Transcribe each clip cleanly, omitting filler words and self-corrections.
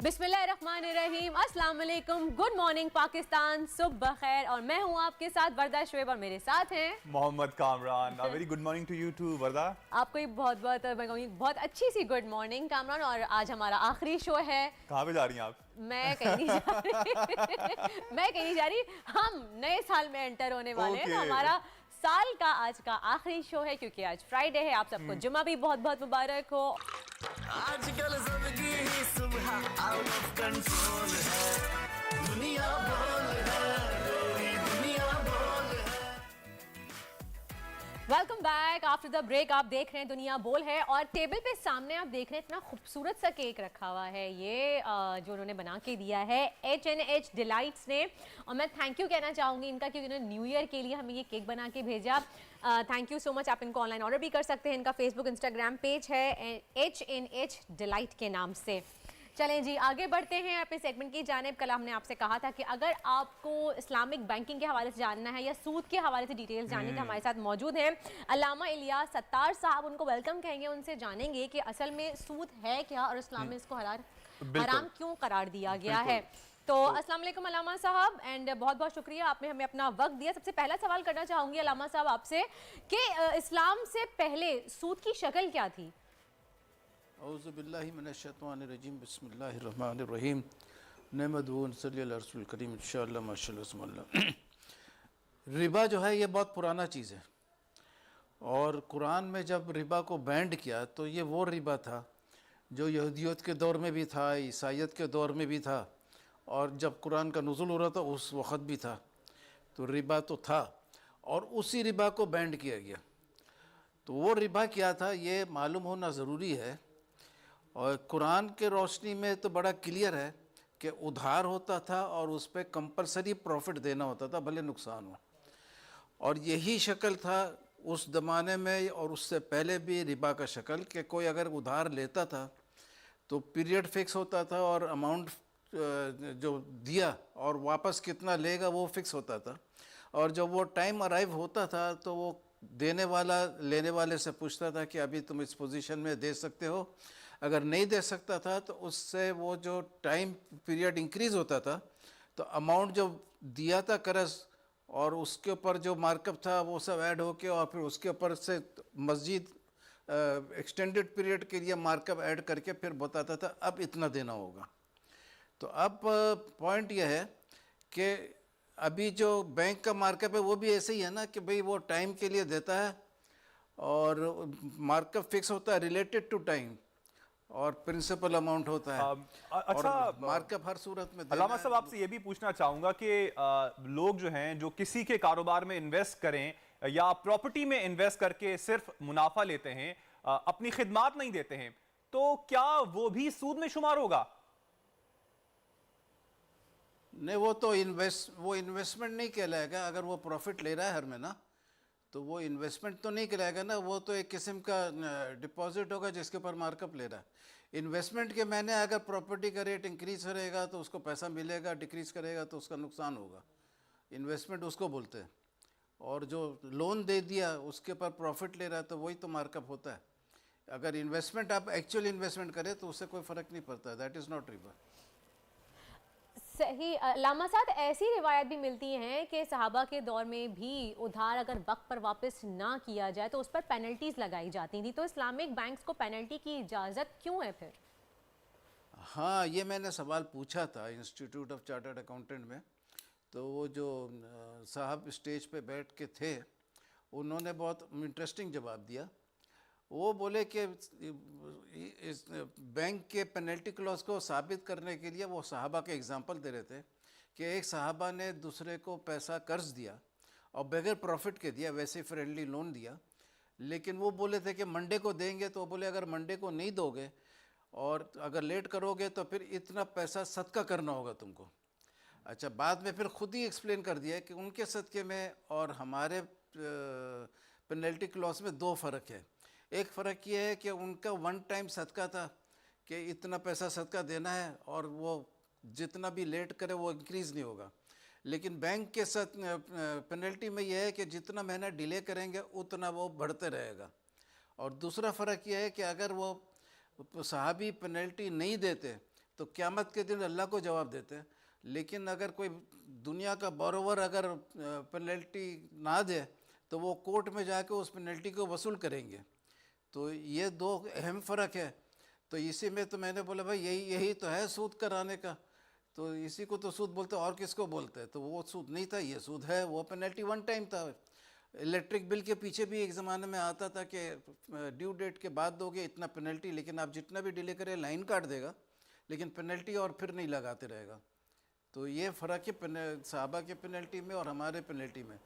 बिस्मिल्लाहिर्रहमानिर्रहीम, अस्सलाम वालेकुम, गुड मॉर्निंग पाकिस्तान, सुबह खैर। और मैं हूँ आपके साथ वर्दा शुएब और मेरे साथ हैं Mohammad Kamran. Very good morning to you too Warda. आपको एक बहुत बहुत मैं कहूँगी बहुत अच्छी सी गुड मॉर्निंग कामरान। और आज हमारा आखिरी शो है। कहाँ पे जा रही हैं आप? मैं कहीं नहीं जा रही मैं कहीं नहीं जा रही। हम नए साल में एंटर होने वाले हैं, तो हमारा साल का आज का आखिरी शो है, क्योंकि आज फ्राइडे है। आप सबको जुम्मा भी बहुत बहुत मुबारक हो। आजकल जिंदगी ही सुबह आउट ऑफ कंट्रोल है, दुनिया बोल है, पूरी दुनिया बोल है। Welcome back after the break. आप देख रहे हैं दुनिया बोल है, और टेबल पे सामने आप देख रहे हैं इतना खूबसूरत सा केक रखा हुआ है। ये जो उन्होंने बना के दिया है H&H डिलाइट्स ने, और मैं थैंक यू कहना चाहूँगी इनका, क्योंकि उन्होंने न्यू ईयर के लिए हमें ये केक बना के भेजा। Thank you so much. आप इनको ऑनलाइन ऑर्डर भी कर सकते हैं। इनका फेसबुक इंस्टाग्राम पेज है H&H डिलाइट के नाम से। चलें जी, आगे बढ़ते हैं अपने सेगमेंट की जानिब। कल हमने आपसे कहा था कि अगर आपको इस्लामिक बैंकिंग के हवाले से जानना है या सूद के हवाले से डिटेल्स जाननी है, तो हमारे साथ मौजूद हैं अल्लामा इलियास सत्तार साहब। उनको वेलकम कहेंगे, उनसे जानेंगे कि असल में सूद है क्या और इस्लाम में इसको हराम क्यों करार दिया गया है। तो अस्सलाम वालेकुम अल्लामा साहब, एंड बहुत बहुत शुक्रिया आपने हमें अपना वक्त दिया। सबसे पहला सवाल करना चाहूँगी अल्लामा साहब आपसे कि इस्लाम से पहले सूद की शक्ल क्या थी? औज़ु बिल्लाहि मिनश्शैतानिर्रजीम, बिस्मिल्लाहिर्रहमानिर्रहीम, नहमदुहु व नसल्ली अला रसूलिल करीम, इंशाअल्लाह माशाअल्लाह। रिबा जो है ये बहुत पुराना चीज़ है, और कुरान में जब रिबा को बैंड किया तो ये वो रिबा था जो यहूदियत के दौर में भी था, ईसाईयत के दौर में भी था, और जब कुरान का नुज़ुल हो रहा था उस वक़्त भी था। तो रिबा तो था, और उसी रिबा को बैंड किया गया। तो वो रिबा क्या था ये मालूम होना ज़रूरी है। और कुरान के रोशनी में तो बड़ा क्लियर है कि उधार होता था और उस पर कंपलसरी प्रॉफिट देना होता था, भले नुकसान हो। और यही शक्ल था उस ज़माने में, और उससे पहले भी रिबा का शक्ल कि कोई अगर उधार लेता था तो पीरियड फिक्स होता था, और अमाउंट जो दिया और वापस कितना लेगा वो फिक्स होता था। और जब वो टाइम अराइव होता था तो वो देने वाला लेने वाले से पूछता था कि अभी तुम इस पोजीशन में दे सकते हो। अगर नहीं दे सकता था तो उससे वो जो टाइम पीरियड इंक्रीज़ होता था, तो अमाउंट जो दिया था कर्ज और उसके ऊपर जो मार्कअप था वो सब ऐड होके, और फिर उसके ऊपर से मज़ीद एक्सटेंडेड पीरियड के लिए मार्कअप ऐड करके फिर बताता था अब इतना देना होगा। तो अब पॉइंट यह है कि अभी जो बैंक का मार्कअप है वो भी ऐसे ही है ना, कि भाई वो टाइम के लिए देता है और मार्कअप फिक्स होता है रिलेटेड टू टाइम, और प्रिंसिपल अमाउंट होता है। अच्छा, और मार्कअप हर सूरत में अल्लामा साहब आपसे ये भी पूछना चाहूंगा कि लोग जो हैं जो किसी के कारोबार में इन्वेस्ट करें या प्रॉपर्टी में इन्वेस्ट करके सिर्फ मुनाफा लेते हैं, अपनी खिदमात नहीं देते हैं, तो क्या वो भी सूद में शुमार होगा? नहीं, वो तो इन्वेस्टमेंट नहीं कहलाएगा। अगर वो प्रॉफिट ले रहा है हर महीना तो वो इन्वेस्टमेंट तो नहीं कहलाएगा ना, वो तो एक किस्म का डिपॉजिट होगा जिसके ऊपर मार्कअप ले रहा है। इन्वेस्टमेंट के मैंने अगर प्रॉपर्टी का रेट इंक्रीज करेगा तो उसको पैसा मिलेगा, डिक्रीज करेगा तो उसका नुकसान होगा। इन्वेस्टमेंट उसको बोलते हैं। और जो लोन दे दिया उसके ऊपर प्रॉफिट ले रहा है तो वही तो मार्कअप होता है। अगर इन्वेस्टमेंट आप एक्चुअल इन्वेस्टमेंट करें तो उससे कोई फ़र्क नहीं पड़ता। That is not Riba. सही लामा साथ ऐसी रिवायत भी मिलती हैं कि सहाबा के दौर में भी उधार अगर वक्त पर वापस ना किया जाए तो उस पर पेनल्टीज लगाई जाती थी। तो इस्लामिक बैंक्स को पेनल्टी की इजाज़त क्यों है फिर? हाँ, ये मैंने सवाल पूछा था इंस्टीट्यूट ऑफ चार्टर्ड अकाउंटेंट में। तो वो जो साहब स्टेज पे बैठ के थे उन्होंने बहुत इंटरेस्टिंग जवाब दिया। वो बोले कि इस बैंक के पेनल्टी क्लॉज को साबित करने के लिए वो सहाबा के एग्जांपल दे रहे थे कि एक सहाबा ने दूसरे को पैसा कर्ज दिया और बगैर प्रॉफिट के दिया, वैसे फ्रेंडली लोन दिया, लेकिन वो बोले थे कि मंडे को देंगे। तो बोले अगर मंडे को नहीं दोगे और अगर लेट करोगे तो फिर इतना पैसा सदका करना होगा तुमको। अच्छा, बाद में फिर खुद ही एक्सप्लेन कर दिया कि उनके सदक़े में और हमारे पेनल्टी क्लॉज में दो फ़र्क है। एक फ़र्क ये है कि उनका वन टाइम सदका था कि इतना पैसा सदका देना है और वो जितना भी लेट करे वो इंक्रीज़ नहीं होगा। लेकिन बैंक के साथ पेनल्टी में यह है कि जितना महीना डिले करेंगे उतना वो बढ़ते रहेगा। और दूसरा फ़र्क यह है कि अगर वो सहाबी पेनल्टी नहीं देते तो क़यामत के दिन अल्लाह को जवाब देते हैं। लेकिन अगर कोई दुनिया का बोरोवर अगर पेनल्टी ना दे तो वो कोर्ट में जाके उस पेनल्टी को वसूल करेंगे। तो ये दो अहम फ़र्क है। तो इसी में तो मैंने बोला भाई यही तो है सूद कराने का, तो इसी को तो सूद बोलते हैं, और किसको बोलते हैं? तो वो सूद नहीं था, ये सूद है। वो पेनल्टी वन टाइम था। इलेक्ट्रिक बिल के पीछे भी एक ज़माने में आता था कि ड्यू डेट के बाद दोगे इतना पेनल्टी, लेकिन आप जितना भी डिले करें लाइन काट देगा, लेकिन पेनल्टी और फिर नहीं लगाते रहेगा। तो ये फ़र्क है सहाबा के पेनल्टी में और हमारे पेनल्टी में।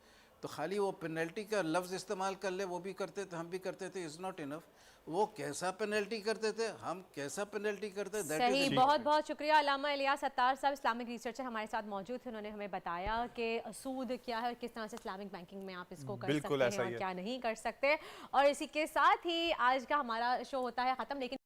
तो खाली वो पेनल्टी का लफ्ज़ इस्तेमाल कर ले, वो भी करते थे, हम भी करते थे, इज़ नॉट इनफ। वो कैसा पेनल्टी करते थे, हम कैसा पेनल्टी करते, दैट सही। इज बहुत बहुत शुक्रिया अल्लामा इलियास अत्तार साहब, इस्लामिक रिसर्चर हमारे साथ मौजूद थे। उन्होंने हमें बताया कि सूद क्या है और किस तरह से इस्लामिक बैंकिंग में आप इसको कर बिल्कुल सकते ऐसा हैं ही और है। क्या नहीं कर सकते। और इसी के साथ ही आज का हमारा शो होता है ख़त्म, लेकिन